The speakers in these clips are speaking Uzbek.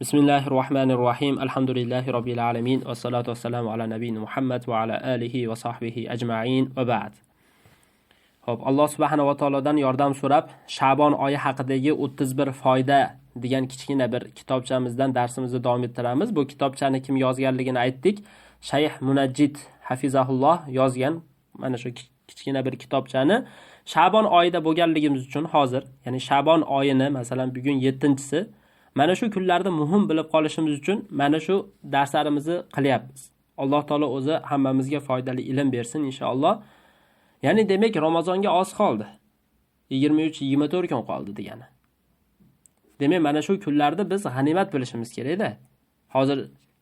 Bismillahirrohmanirrohim. Alhamdulillahi robbil alamin. Vassalatu vassalamu ala nabiyina Muhammad va ala alihi va sahbihi ajma'in va ba'd. Xo'p, Alloh subhanahu va taolodan yordam so'rab, Sha'bon oyi haqidagi 31 foyda degan kichkina bir kitobchamizdan darsimizni davom ettiramiz. Bu kitobchani kim yozganligini aytdik. Shayx Munajjid hafizahulloh yozgan mana shu kichkina bir kitobchani Sha'bon oyida bo'lganligimiz uchun hozir, ya'ni Sha'bon oyini, masalan, bugun 7-si, mana shu kunlarda muhim bilib qolishimiz uchun mana shu darslarimizni qilyapmiz. Alloh taolo o'zi hammamizga foydali ilm bersin inshaalloh. Ya'ni demak Ramazonga oz qoldi. 23-24 kun qoldi degani. Demak mana shu kunlarda biz g'animat bilishimiz kerak-da. Hozir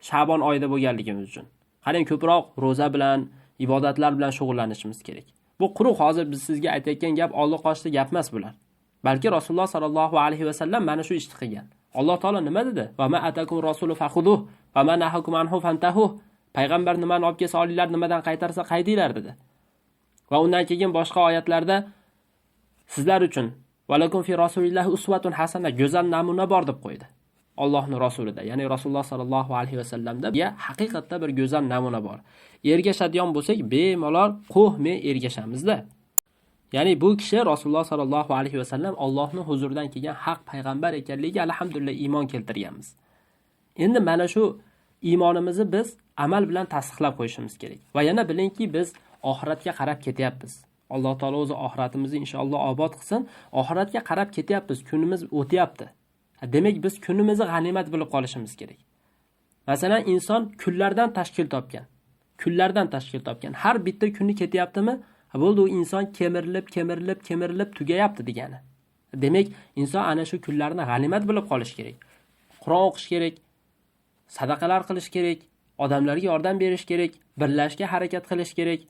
Sha'bon oyida bo'lganligimiz uchun. Qarang, ko'proq roza bilan, ibodatlar bilan shug'ullanishimiz kerak. Bu quruq hozir biz sizga aytayotgan gap oldi qochdi gap emas bular. Balki Rasululloh sallallohu alayhi va sallam mana shu ishni qilgan. Alloh taolo nima dedi? Va ma atakum rasulu fakhuduh va ma nahakum anhu fantahu. Payg'ambar nimani olib kelsa olinglar, nimadan qaytarsa qaydinglar dedi. Va undan keyin boshqa oyatlarda sizlar uchun valakum fi rasulillahi uswatun hasana, go'zal namuna bor deb qo'ydi. Allohning rasulida, ya'ni Rasululloh sallallohu alayhi va sallamda haqiqatda bir go'zal namuna bor. Ergashadigan bo'lsak, bemalol qo'hme ergashamizda. Ya'ni bu kishi Rasululloh sallallohu alayhi va sallam Allohning huzuridan kelgan haq payg'ambar ekanligiga alhamdulillah iymon keltirganmiz. Endi mana shu iymonimizni biz amal bilan tasdiqlab qo'yishimiz kerak. Va yana bilingki, biz oxiratga qarab ketyapmiz. Alloh taolo o'zi oxiratimizni inshaalloh obod qilsin. Oxiratga qarab ketyapmiz, kunimiz o'tyapti. Demak biz kunimizni g'animat bilib qolishimiz kerak. Masalan, inson kunlardan tashkil topgan. Har bitta kuni ketyaptimi? Bo'ldi, u inson kemirilib tugayapti degani. Demak, inson ana shu kunlarni g'animat bilib qolish kerak. Qur'on o'qish kerak, sadaqalar qilish kerak, odamlarga yordam berish kerak, birlashishga harakat qilish kerak.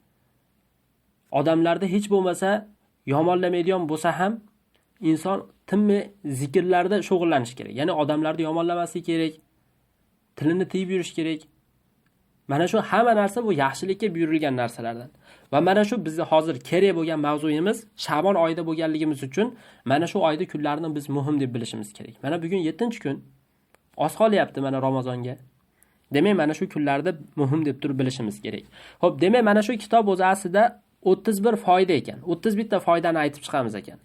Odamlarda hech bo'lmasa yomonlamaydigan bo'lsa ham inson timmi zikrlarda shug'ullanish kerak. Ya'ni odamlarni yomonlamaslik kerak, tilini tiyib yurish kerak. Mana shu hamma narsa bu yaxshilikka buyurilgan narsalardan. Va mana shu bizga hozir kerak bo'lgan mavzuyimiz Sha'bon oyida bo'lganligimiz uchun mana shu oyda kunlarni biz muhim deb bilishimiz kerak. Mana bugun 7-kun. Oz qolyapti mana Ramazonga. Demak, mana shu kunlarda muhim deb turib bilishimiz kerak. Xo'p, demak mana shu kitob o'zi aslida 31 foyda ekan. 31 ta foydani aytib chiqamiz ekan.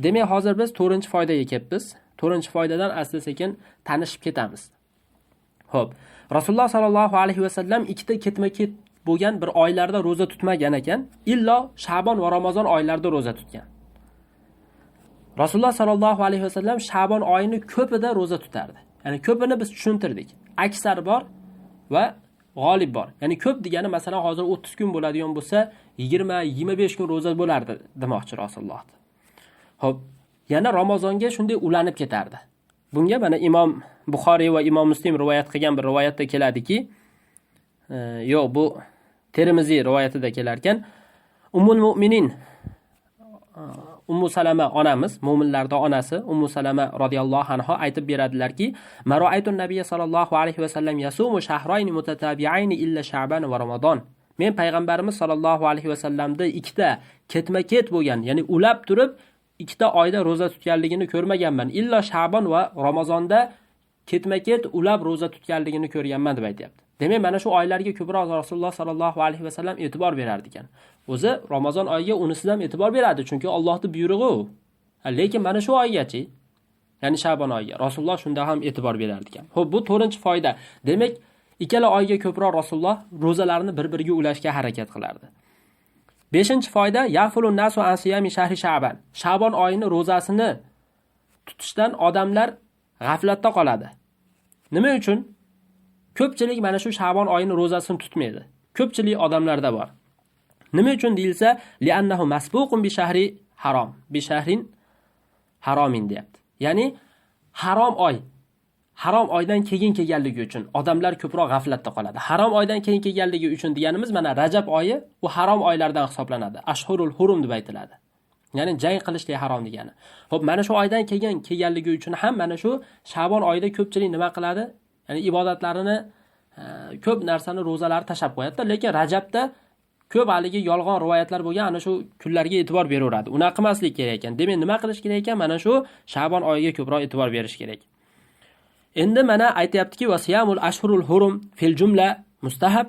Demak, hozir biz 4-foydaga kelibmiz. 4-foydadan asta-sekin tanishib ketamiz. Xo'p, Rasululloh sallallohu alayhi va sallam ikkita ketma-ket bo'lgan bir oylarda roza tutmagan ekan, illo Sha'bon va Ramazon oylarida roza tutgan. Rasululloh sallallohu alayhi va sallam Sha'bon oyini ko'pida roza tutardi. Ya'ni ko'pini biz tushuntirdik. Aksar bor va g'olib bor. Ya'ni ko'p degani masalan hozir 30 kun bo'ladigan bo'lsa, 20-25 kun roza bo'lardi demoqchi Rasululloh. Xo'p, yana Ramazonga shunday ulanib ketardi. Bunga mana Imom Buxoriy va Imom Muslim rivoyat qilgan bir rivoyatda keladiki, yo'q, bu Termiziy rivoyatida kelar ekan, Ummul Mu'minin Ummu Salama onamiz, mu'minlarning onasi Ummu Salama radhiyallohu anha aytib beradilarki, "Mara'aytun Nabiy sallallohu alayhi va sallam yasumu shahrayn mutatabi'ayn illa Sha'ban va Ramazon." Men payg'ambarimiz sallallohu alayhi va sallamda ikkita ketma-ket bo'lgan, ya'ni ulab turib ikkita oyda roza tutganligini ko'rmaganman. Illo Sha'bon va Ramazonda ketma-ket ulab roza tutganligini ko'rganman deb aytayapti. Demak, mana shu oylarga ko'proq Rasululloh sallallohu alayhi va sallam e'tibor berar ekan. O'zi Ramazon oyiga unisidan ham e'tibor beradi, chunki Allohning buyrug'i u. Lekin mana shu oygachi, ya'ni Sha'bon oyiga Rasululloh shunda ham e'tibor berar ekan. Xo'p, bu 4-foyda. Demak, ikkala oyga ko'proq Rasululloh rozalarni bir-biriga ulashga harakat qilardi. 5-foyda yafulun nasu an siyami shahri Sha'ban. Sha'bon oyini rozasini tutishdan odamlar g'aflatda qoladi. Nima uchun? Ko'pchilik mana shu Sha'bon oyini rozasini tutmaydi. Ko'pchilik odamlarda bor. Nima uchun deyilsa, li'annahu masbuqun bi shahri harom, bi shahrin haromin deyapti. Ya'ni harom oydan keyin kelganligi uchun odamlar ko'proq g'aflatda qoladi. Harom oydan keyin kelganligi uchun deganimiz mana Rajab oyi u harom oylardan hisoblanadi. Ashhurul hurum deb aytiladi. Ya'ni jang qilishlik harom degani. Xo'p, mana shu oydan keyin kelganligi uchun ham mana shu Sha'bon oyida ko'pchilik nima qiladi? Ya'ni ibodatlarini, ko'p narsani, ro'zalarni tashab qo'yadi, lekin Rajabda ko'p haligi yolg'on rivoyatlar bo'lgan ana shu kunlarga e'tibor beraveradi. Unaqa qilmaslik kerak ekan. Demak, nima qilish kerak ekan? Mana shu Sha'bon oyiga ko'proq e'tibor berish kerak. Endi mana aytayaptiki vasiyamul ashhurul hurum fil jumla mustahab.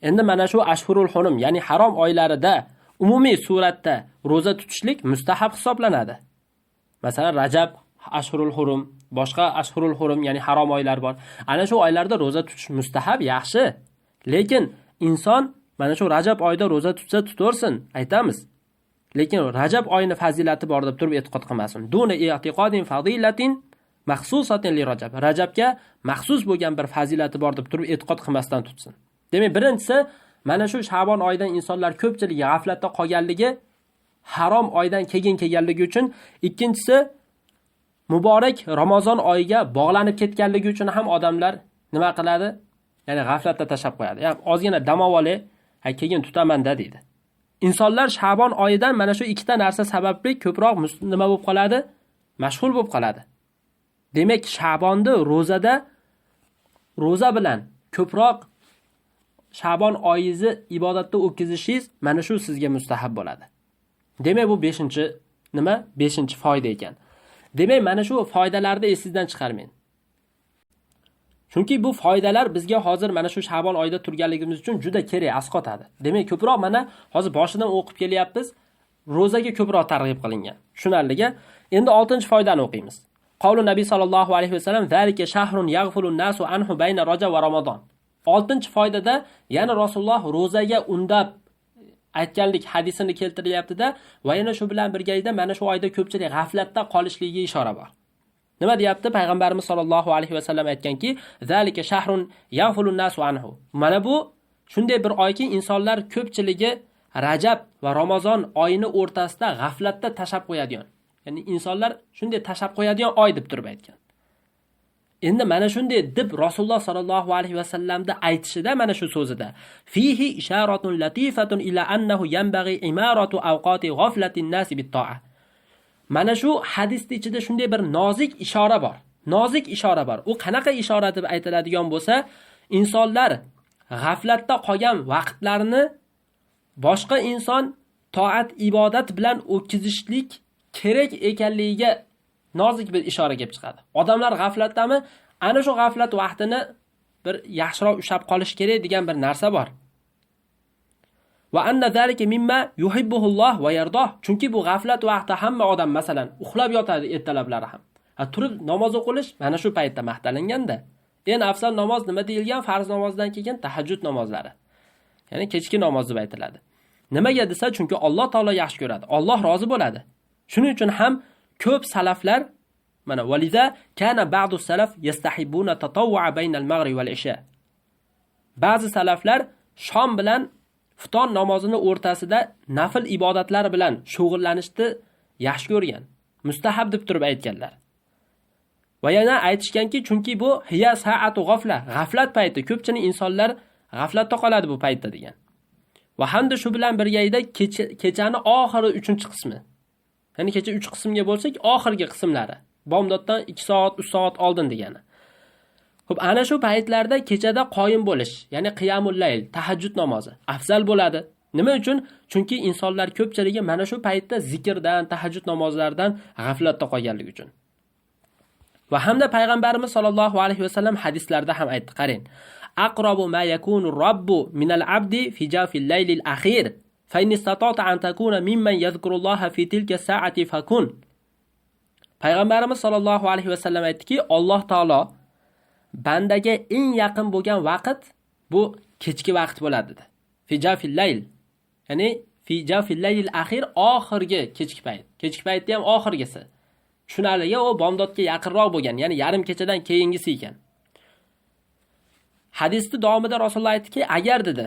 Endi mana shu ashhurul hurum, ya'ni harom oylarida umumiy suratda roza tutishlik mustahab hisoblanadi. Masalan, Rajab ashhurul hurum, boshqa ashhurul hurum, ya'ni harom oylar bor. Ana shu oylarda roza tutish mustahab, yaxshi. Lekin inson mana shu Rajab oyida roza tutsa tutaversin, aytamiz. Lekin Rajab oyining fazilati bor deb turib e'tiqod qilmasin. Duna i'tiqodin fadilatin maxsusatin li Rajab. Rajabga maxsus bo'lgan bir fazilati bor deb turib e'tiqod qilmasdan tutsin. Demak, birinchisi mana shu Sha'bon oyidan insonlar ko'pchiligi g'aflatda qolganligi harom oydan keyin kelganligi uchun, ikkinchisi muborak Ramazon oyiga bog'lanib ketganligi uchun ham odamlar nima qiladi? Ya'ni g'aflatda tashab qo'yadi. Ya'ni ozgina dam olib, keyin tutaman-da deydi. İnsanlar Sha'bon oyidan mana shu ikkita narsa sababli ko'proq nima bo'lib qoladi? Mashg'ul bo'lib qoladi. Demak, Sha'bonda roza bilan ko'proq Sha'bon oyizni ibodatda o'tkazishingiz mana shu sizga mustahab bo'ladi. Demak, bu 5-chi nima? 5-chi foyda ekan. Demak, mana shu foydalarni esingizdan chiqarmang. Chunki bu foydalar bizga hozir mana shu Sha'bon oyida turganligimiz uchun juda kerak, asqotadi. Demak, ko'proq mana hozir boshidan o'qib kelyapmiz. Rozaga ko'proq targ'ib qilingan. Tushunarliga. Endi 6-chi foydani o'qiymiz. Qavlu Nabiy sallallohu alayhi vasallam zalika shahrun yaghfulun nasu anhu bayna Rajab va Ramazon. 6-chi foydada yana Rasululloh rozaga undab aytganlik hadisini keltiryapti-da, va yana shu bilan birgalikda mana shu oyda ko'pchilik g'aflatda qolishligiga ishora bor. Nima deyapti? Payg'ambarimiz sollallohu alayhi vasallam aytganki, zalika shahrun yaghfulun nasu anhu. Mana bu shunday bir oyki, insonlar ko'pchiligi Rajab va Ramazon oyini o'rtasida g'aflatda tashab qo'yadigan. Ya'ni insonlar shunday tashab qo'yadigan oy deb turib aytgan. Endi mana shunday deb Rasululloh sallallohu alayhi vasallamda aytishida mana shu so'zida fihi isharatun latifatun ila annahu yanbaghi imaratu awqati ghaflatin nasi bit-ta'a. Mana shu hadisning ichida shunday bir nozik ishora bor. Nozik ishora bor. U qanaqa ishora deb aytiladigan bo'lsa, insonlar g'aflatda qolgan vaqtlarini boshqa inson toat, ibodat bilan o'tkazishlik kerak ekanligiga nozik bir ishora kelib chiqadi. Odamlar g'aflatdami? Ana shu g'aflat vaqtini bir yaxshiroq ushlab qolish kerak degan bir narsa bor. Va anna zalika mimma yuhibbuhulloh va yardoh. Chunki bu g'aflat vaqti hamma odam masalan uxlab yotadi ertalablari ham. Turib namoz o'qilish mana shu paytda maqtalinganda. Eng afzal namoz nima deyilgan? Farz namozdan keyin tahajjud namozlari. Ya'ni kechki namoz deb aytiladi. Nimaga desa, chunki Alloh taolo yaxshi ko'radi. Alloh rozi bo'ladi. Shuning uchun ham ko'p salaflar mana valiza kana ba'du salaf yastahibuna tatawwa bayna al-maghrib wal isha. Ba'zi salaflar shom bilan Futon namozini o'rtasida nafil ibodatlar bilan shug'ullanishni yaxshi ko'rgan, mustahab deb turib aytganlar. Va yana aytishganki, chunki bu hiya sa'atu g'afla, g'aflat payti, ko'pchilik insonlar g'aflatda qoladi bu paytda degan. Va hamda shu bilan birgalikda kechani oxiri 3-qismi. Ya'ni kecha 3 qismga bo'lsak, oxirgi qismlari. Bomdoddan 2 soat, 3 soat oldin degani. Xo'p, ana shu paytlarda kechada qoyim bo'lish, ya'ni qiyamul layl, tahajjud namozi afzal bo'ladi. Nima uchun? Chunki insonlar ko'pchiligi mana shu paytda zikrdan, tahajjud namozlaridan g'aflatda qolganligi uchun. Va hamda payg'ambarimiz sollallohu alayhi vasallam hadislarda ham aytdi, qarang. Aqrabu ma yakunu robbu minal abdi fi jawfil laylil akhir. Fa in istata'ta an takuna mimman yadhkurulloha fi tilka sa'ati fakun. Payg'ambarimiz sollallohu alayhi vasallam aytdiki, Alloh taolo bandaga eng yaqin bo'lgan vaqt bu kechki vaqt bo'ladi dedi. Fi jawfil layl. Ya'ni fi jawfil laylil akhir, oxirgi kechki payt. Kechki paytda ham oxirgisi. Tushunarliga u bomdodga yaqinroq bo'lgan, ya'ni yarim kechadan keyingisi ekan. Hadisning davomida Rasululloh aytdiki, agar dedi,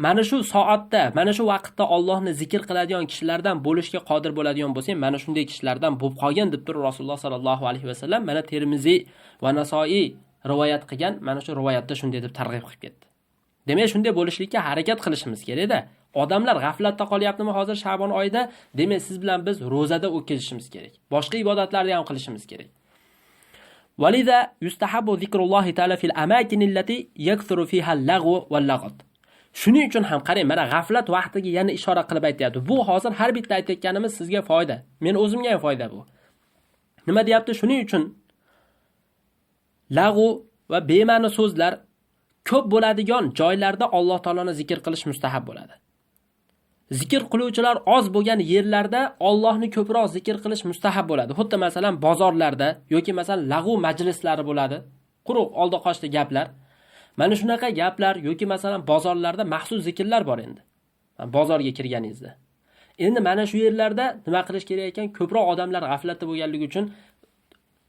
mana shu soatda, mana shu vaqtda Allohni zikr qiladigan kishilardan bo'lishga qodir bo'ladigan bo'lsang, mana shunday kishilardan bo'lib qolgan deb turib Rasululloh sallallohu alayhi vasallam mana Termiziy va Nasoiy rivoyat qilgan, mana shu rivoyatda shunday deb targ'ib qilib ketdi. Demak, shunday bo'lishlikka harakat qilishimiz kerak-da. Odamlar g'aflatda qolyaptimi hozir Sha'bon oyida? Demak, siz bilan biz ro'zada o'tkazishimiz kerak. Boshqa ibodatlarni ham qilishimiz kerak. Waliza yustahabu zikrullohi ta'ala fil amakin allati yakthuru fiha al-lagwu wal-laghat. Shuning uchun ham qarang, mana g'aflat vaqtiga yana ishora qilib aytayapti. Bu hozir har bitta aytayotganimiz sizga foyda. Men o'zimga ham foyda bu. Nima deyapti? Shuning uchun lag'u va bema'ni so'zlar ko'p bo'ladigan joylarda Alloh taoloni zikr qilish mustahab bo'ladi. Zikr qiluvchilar oz bo'lgan yerlarda Allohni ko'proq zikr qilish mustahab bo'ladi. Xuddi masalan bozorlarda yoki masalan lag'u majlislari bo'ladi. Quruq oldi qochdi gaplar. Mana shunaqa gaplar yoki masalan bozorlarda maxsus zikrlar bor endi. Bozorga kirganingizda. Endi mana shu yerlarda nima qilish kerak ekan? Ko'proq odamlar g'aflatda bo'lganligi uchun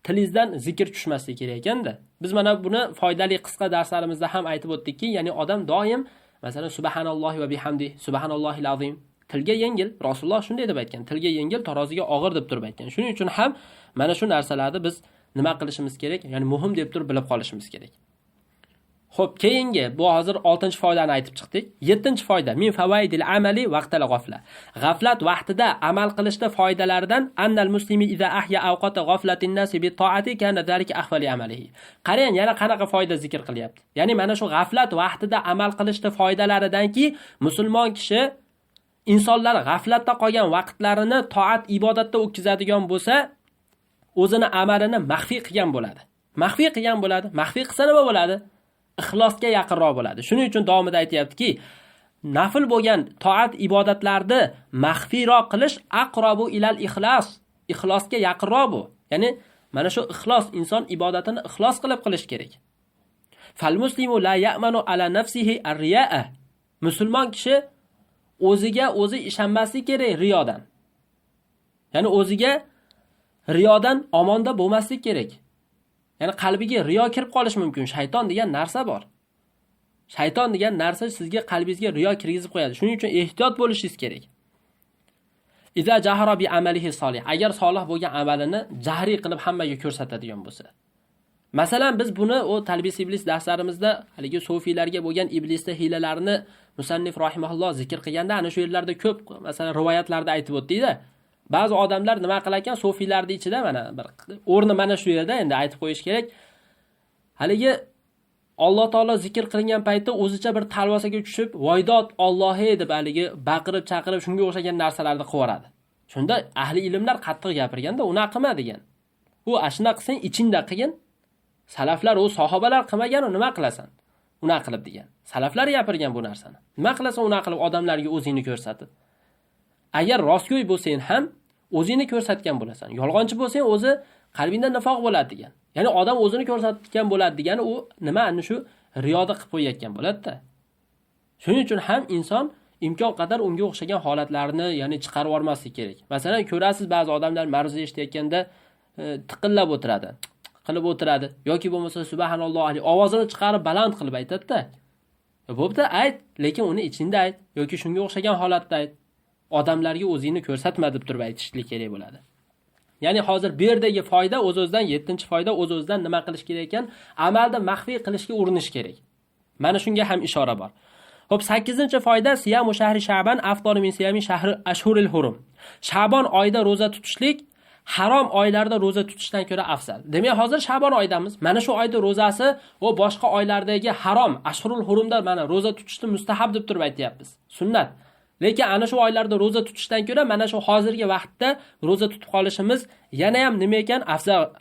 tilingizdan zikr tushmasligi kerak ekanda. Biz mana buni foydali qisqa darslarimizda ham aytib o'tdikki, ya'ni odam doim masalan subhanallohi va bihamdi, subhanallohil azim tilga yengil. Rasululloh shunday deb aytgan. Tilga yengil, taroziga og'ir deb turib aytgan. Shuning uchun ham mana shu narsalarni biz nima qilishimiz kerak? Ya'ni muhim deb turib bilib qolishimiz kerak. Xo'p, keyingi bu hozir 6-foydani aytib chiqdik. 7-foyda min fawaidil amali vaqtal g'afla. G'aflat vaqtida amal qilishda foydalaridan annal muslimi iza ahya awqata g'aflatin nasi bi ta'ati kana zalika ahvali amalihi. Qarang, yana qanaqa foyda zikr qilyapti. Ya'ni mana shu g'aflat vaqtida amal qilishda foydalaridanki, musulmon kishi insonlar g'aflatda qolgan vaqtlarini toat ibodatda o'tkazadigan bo'lsa, o'zini amalini maxfiy qilgan bo'ladi. Maxfiy qilgan bo'ladi. Maxfiy qilsa nima bo'ladi? Ixlosga yaqinroq bo'ladi. Shuning uchun davomida aytayaptiki, nafl bo'lgan toat ibodatlarni maxfiyroq qilish aqrobu ilal ixlos. Ixlosga yaqinroq bu. Ya'ni mana shu ixlos, inson ibodatini ixlos qilib qilish kerak. Fal muslimu la ya'manu ala nafsihi ar-riya'a. Musulmon kishi o'ziga o'zi ishonmasligi kerak riyodan. Ya'ni o'ziga riyodan omonda bo'lmaslik kerak. Ya'ni qalbiga riyo kirib qolish mumkin. Shayton degan narsa bor. Shayton degan narsa sizga qalbingizga riyo kirgizib qo'yadi. Shuning uchun ehtiyot bo'lishingiz kerak. Iza jahara bi amalihi solih. Agar solih bo'lgan amalini jahriy qilib hammaga ko'rsatadigan bo'lsa. Masalan, biz buni o talbis iblis darslarimizda haligi sufiylarga bo'lgan iblisning hiylalarini musannif rahimahulloh zikr qilganda ana shu yerlarda ko'p masalan rivoyatlarda aytib o'tdi-da. Ba'zi odamlar nima qilar ekan, sufiylarning ichida mana bir o'rni mana shu yerda endi aytib qo'yish kerak. Haligi Alloh taolo zikr qilingan paytda o'zicha bir talvasaga tushib, "Voydod Allohi" deb haligi baqirib, chaqirib shunga o'xshagan narsalarni qilardi. Shunda ahli ilmlar qattiq gapirganda, "Uni qilma" degan. U ashuna qilsang ichingda qilgin. Salaflar, u sahobalar qilmagan, nima qilasan? Uni qilib degan. Salaflar gapirgan bu narsani. Nima qilasan uni qilib odamlarga o'zingni ko'rsatib? Agar rostgo'y bo'lsang ham o'zingni ko'rsatgan bo'lasan. Yolg'onchi bo'lsang o'zi qalbingda nifoq bo'ladi degan. Ya'ni odam o'zini ko'rsatgan bo'ladi degani u nima? Ana shu riyoda qilib qo'yayotgan bo'ladi-da. Shuning uchun ham inson imkon qadar unga o'xshagan holatlarni ya'ni chiqarib olmaslik kerak. Masalan, ko'rasiz ba'zi odamlar ma'ruza eshitayotganda tiqillab o'tiradi, qilib o'tiradi yoki bo'lmasa subhanalloh ovozini chiqarib baland qilib aytadi-da. Bo'pti, ayt, lekin uni ichingda ayt yoki shunga o'xshagan holatda ayt. Odamlarga o'zingni ko'rsatma deb turib aytishlik kerak bo'ladi. Ya'ni hozir bu yerdagi foyda o'z-o'zidan 7-foyda o'z-o'zidan nima qilish kerak ekan? Amalda maxfiy qilishga urinish kerak. Mana shunga ham ishora bor. Xo'p, 8-foyda siyamu shahri Sha'ban afdal min siyami shahri ashhuril hurum. Sha'ban oyida roza tutishlik harom oylarda roza tutishdan ko'ra afzal. Demak, hozir Sha'ban oyidamiz. Mana shu oyda rozasi o boshqa oylardagi harom, ashhurul hurumda mana roza tutishni mustahab deb turib aytyapmiz. Sunnat. Lekin ana shu oylarda roza tutishdan ko'ra mana shu hozirgi vaqtda roza tutib qolishimiz yana ham nima ekan?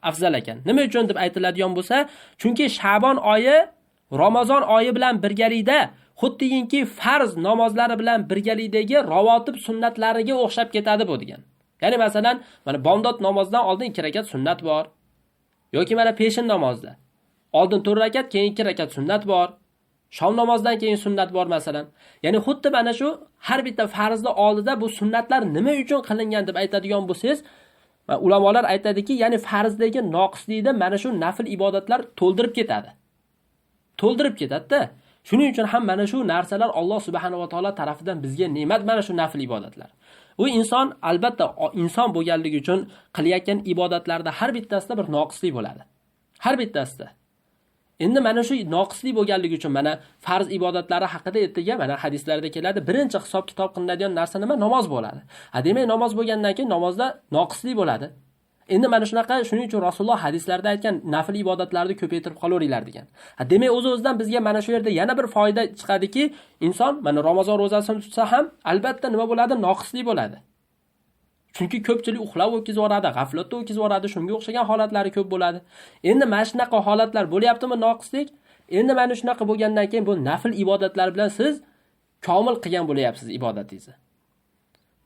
Afzal ekan. Nima uchun deb aytiladigan bo'lsa, chunki Sha'ban oyi Ramazon oyi bilan birgalikda xuddiki farz namozlari bilan birgalikdagi ravotib sunnatlariga o'xshab ketadi bu degan. Ya'ni masalan, mana bomdod namozidan oldin 2 rakat sunnat bor. Yoki mana peshin namozda oldin 4 rakat, keyin 2 rakat sunnat bor. Shom namozidan keyin sunnat bor masalan. Ya'ni xuddi mana shu har bitta farzning oldida bu sunnatlar nima uchun qilingan deb aytadigan bo'lsangiz, ulamolar aytadiki, ya'ni farzdagi noqislikni mana shu nafl ibodatlar to'ldirib ketadi. To'ldirib ketadi-da. Shuning uchun ham mana shu narsalar Alloh subhanahu va taolo tarafidan bizga ne'mat mana shu nafl ibodatlar. U inson albatta inson bo'lganligi uchun qilayotgan ibodatlarda har bittasida bir noqislik bo'ladi. Har bittasida. Endi mana shu noqislik bo'lganligi uchun mana farz ibodatlari haqida aytilgan mana hadislarda keladi. Birinchi hisob-kitob qilinadigan narsa nima? Namoz bo'ladi. Demak, namoz bo'lgandan keyin namozda noqislik bo'ladi. Endi mana shunaqa, shuning uchun Rasululloh hadislarda aytgan nafl ibodatlarni ko'paytirib qolaveringlar degan. Demak, o'z-o'zidan bizga mana shu yerda yana bir foyda chiqadiki, inson mana Ramazon ro'zasini tutsa ham albatta nima bo'ladi? Noqislik bo'ladi. Chunki ko'pchilik uxlab o'tkazib yuboradi, g'aflatda o'tkazib yuboradi, shunga o'xshagan holatlari ko'p bo'ladi. Endi mana shunaqa holatlar bo'lyaptimi noqislik? Endi mana shunaqa bo'lgandan keyin bu nafl ibodatlar bilan siz komil qilgan bo'layapsiz ibodatingizni.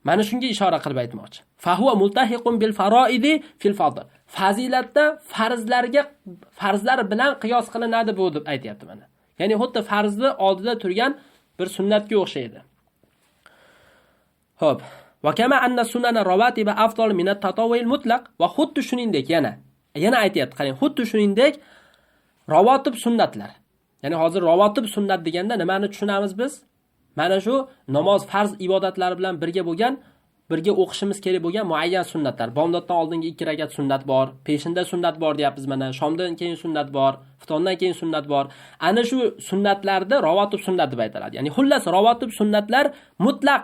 Mana shunga ishora qilib aytmoqchi. Fahuwa multahiqun bil faroidi fil fadl. Fazilatda farzlar bilan qiyos qilinadi bu deb aytayapti mana. Ya'ni xuddi farzni oldida turgan bir sunnatga o'xshaydi. Xo'p. Va kama anna sunana rawatiba afdal min at-tatawwu'il mutlaq va xuddi shuningdek yana aytayapti. Qarang, xuddi shuningdek rawatib sunnatlar. Ya'ni hozir rawatib sunnat deganda nimani tushunamiz biz? Mana shu namoz farz ibodatlari bilan birga o'qishimiz kerak bo'lgan muayyan sunnatlar. Bomdoddan oldingi 2 rakat sunnat bor, peshinda sunnat bor deyapmiz mana, shomdan keyin sunnat bor, iftordan keyin sunnat bor. Ana shu sunnatlarda rawatib sunnat deb aytiladi. Ya'ni xullas rawatib sunnatlar mutlaq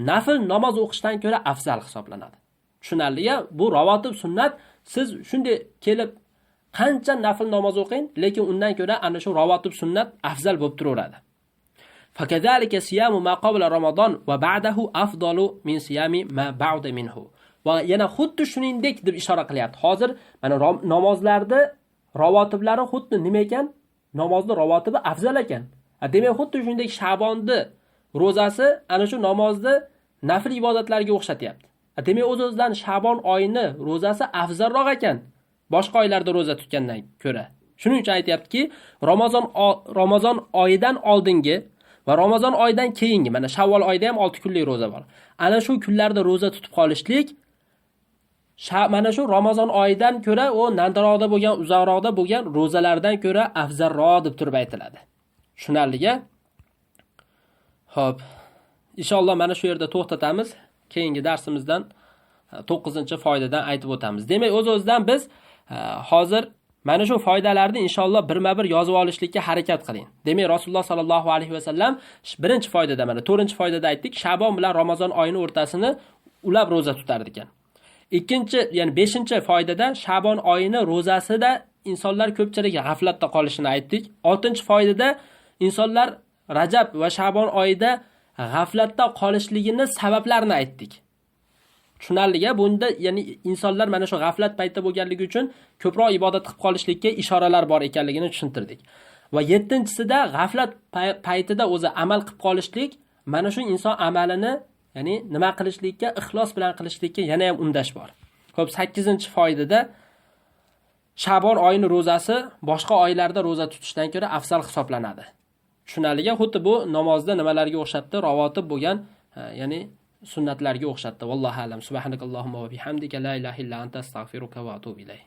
nafl namoz o'qishdan ko'ra afzal hisoblanadi. Tushunarli-ya? Bu rawatib sunnat siz shunday kelib qancha nafl namoz o'qing, lekin undan ko'ra ana shu rawatib sunnat afzal bo'lib turaveradi. Fakazalika siyamu ma qabla Ramazon va ba'dahu afdalu min siyami ma ba'da minhu. Va yana xuddi shuningdek deb ishora qilyapti. Hozir mana namozlarda rawatiblari xuddi nima ekan? Namozning rawatibi afzal ekan. Demak, xuddi shuningdek Sha'bonni ro'zasi ana shu namozni nafl ibodatlarga o'xshatyapti. Demak, o'z-o'zidan Sha'bon oyini ro'zasi afzalroq ekan boshqa oylarda ro'za tutgandan ko'ra. Shuning uchun aytayaptiki, Ramazon oyidan oldingi va Ramazon oyidan keyingi, mana Shavvol oyida ham 6 kunlik ro'za bor. Ana shu kunlarda ro'za tutib qolishlik mana shu Ramazon oyidan ko'ra o nandaroqda bo'lgan, uzoqroqda bo'lgan ro'zalardan ko'ra afzalroq deb turib aytiladi. Tushunarliga? Xo'p. Inshaalloh mana shu yerda to'xtatamiz. Keyingi darsimizdan 9-foydadan aytib o'tamiz. Demak, o'z-o'zidan biz hozir mana shu foydalarni inshaalloh birma-bir yozib olishlikka harakat qiling. Demak, Rasululloh sallallohu alayhi va sallam birinchi foydada mana 4-foydada aytdik, Sha'bon bilan Ramazon oyining o'rtasini ulab ro'za tutar ekan. Ikkinchi, ya'ni 5-foydada Sha'bon oyini ro'zasida insonlar ko'pchilik g'aflatda qolishini aytdik. 6-foydada insonlar Rajab va Sha'bon oyida g'aflatda qolishligini sabablarini aytdik. Tushunarliga, bunda ya'ni insonlar mana shu g'aflat paytida bo'lganligi uchun ko'proq ibodat qilib qolishlikka ishoralar bor ekanligini tushuntirdik. Va 7-sida g'aflat paytida o'zi amal qilib qolishlik, mana shu inson amalini ya'ni nima qilishlikka, ixlos bilan qilishlikka yana ham undash bor. Xo'p, 8-foydada Sha'bon oyining ro'zasi boshqa oylarda ro'za tutishdan ko'ra afzal hisoblanadi. Tushunarliga, xuddi bu namozda nimalarga o'xshatdi? Ravotib bo'lgan, ya'ni sunnatlarga o'xshatdi. Vallohu alam. Subhanakallohumma va bihamdika la ilaha illa anta astag'firuka va atubu ilayk.